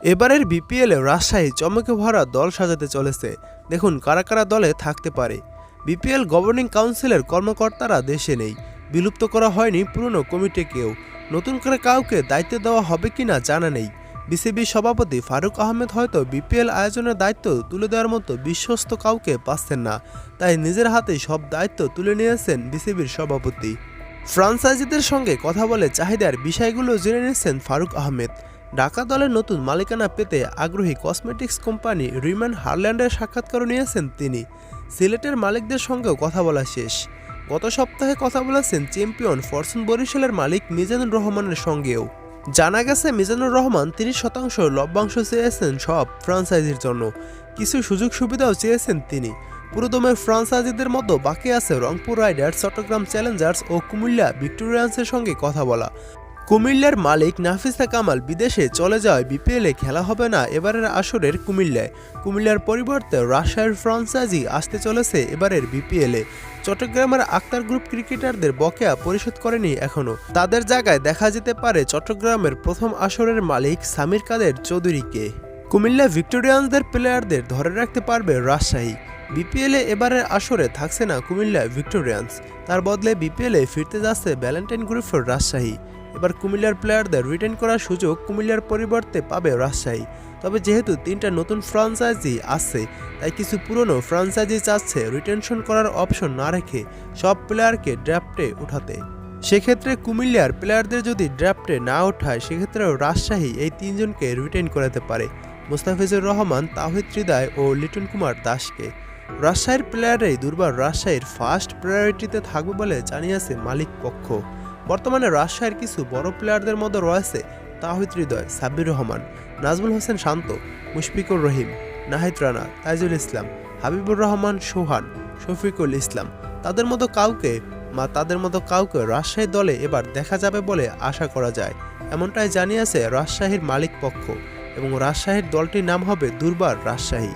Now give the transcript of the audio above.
এবারের বিপিএলে রাজশাহী চমকে ভরা দল সাজাতে চলেছে। দেখুন কারা কারা দলে থাকতে পারে। বিপিএল গভর্নিং কাউন্সিলের কর্মকর্তারা দেশে নেই, বিলুপ্ত করা হয়নি পুরনো কমিটিকেও। নতুন করে কাউকে দায়িত্ব দেওয়া হবে কিনা জানা নেই। বিসিবি সভাপতি ফারুক আহমেদ হয়তো বিপিএল আয়োজনের দায়িত্ব তুলে দেওয়ার মতো বিশ্বস্ত কাউকে পাচ্ছেন না, তাই নিজের হাতেই সব দায়িত্ব তুলে নিয়েছেন বিসিবির সভাপতি। ফ্রাঞ্চাইজিদের সঙ্গে কথা বলে চাহিদার বিষয়গুলো জেনে নিয়েছেন ফারুক আহমেদ। ঢাকা দলের নতুন মালিকানা পেতে আগ্রহী কসমেটিক্স কোম্পানি রিম্যান হারল্যান্ডের সাক্ষাৎকার নিয়েছেন তিনি। সিলেটের মালিকদের সঙ্গেও কথা বলা শেষ। গত সপ্তাহে কথা বলেছেন চ্যাম্পিয়ন ফরচুন বরিশালের মালিক মিজানুর রহমানের সঙ্গেও। জানা গেছে মিজানুর রহমান 30% লভ্যাংশ চেয়েছেন সব ফ্রাঞ্চাইজির জন্য, কিছু সুযোগ সুবিধাও চেয়েছেন তিনি। পুরোদমে ফ্রাঞ্চাইজিদের মতো বাকি আছে রংপুর রাইডার্স, চট্টগ্রাম চ্যালেঞ্জার্স ও কুমিল্লা ভিক্টোরিয়ান্সের সঙ্গে কথা বলা। কুমিল্লার মালিক নাফিসা কামাল বিদেশে চলে যাওয়ায় বিপিএলে খেলা হবে না এবারের আসরের কুমিল্লায়। কুমিল্লার পরিবর্তে রাজশাহীর ফ্রাঞ্চাইজি আসতে চলেছে এবারের বিপিএলে। চট্টগ্রামের আক্তার গ্রুপ ক্রিকেটারদের বকেয়া পরিশোধ করেনি এখনও। তাদের জায়গায় দেখা যেতে পারে চট্টগ্রামের প্রথম আসরের মালিক সামির কাদের চৌধুরীকে। কুমিল্লা ভিক্টোরিয়ান্সদের প্লেয়ারদের ধরে রাখতে পারবে রাজশাহী। বিপিএলে এবারের আসরে থাকছে না কুমিল্লা ভিক্টোরিয়ান্স, তার বদলে বিপিএলে ফিরতে যাচ্ছে ভ্যালেন্টাইন গ্রুপের রাজশাহী। এবার কুমিল্লার প্লেয়ারদের রিটেন করার সুযোগ কুমিল্লার পরিবর্তে পাবে রাজশাহী। তবে যেহেতু 3টা নতুন ফ্রাঞ্চাইজি আছে, তাই কিছু পুরনো ফ্রাঞ্চাইজি চাচ্ছে রিটেনশন করার অপশন না রেখে সব প্লেয়ারকে ড্রাফটে উঠাতে। সেক্ষেত্রে কুমিল্লার প্লেয়ারদের যদি ড্রাফটে না ওঠায়, সেক্ষেত্রেও রাজশাহী এই 3 জনকে রিটেন করাতে পারে, মোস্তাফিজুর রহমান, তাওহিদ হৃদয় ও লিটন কুমার দাসকে। রাজশাহীর প্লেয়াররাই দুর্বার রাজশাহীর ফার্স্ট প্রায়োরিটিতে থাকবে বলে জানিয়েছে মালিক পক্ষ। বর্তমানে রাজশাহীর কিছু বড় প্লেয়ারদের মধ্যে রয়েছে তাওহিদ হৃদয়, সাব্বির রহমান, নাজমুল হোসেন শান্ত, মুশফিকুর রহিম, নাহিদ রানা, তাইজুল ইসলাম, হাবিবুর রহমান সোহান, শফিকুল ইসলাম। তাদের মতো কাউকে রাজশাহী দলে এবার দেখা যাবে বলে আশা করা যায়, এমনটাই জানিয়েছে রাজশাহীর মালিক পক্ষ। এবং রাজশাহীর দলটির নাম হবে দুর্বার রাজশাহী।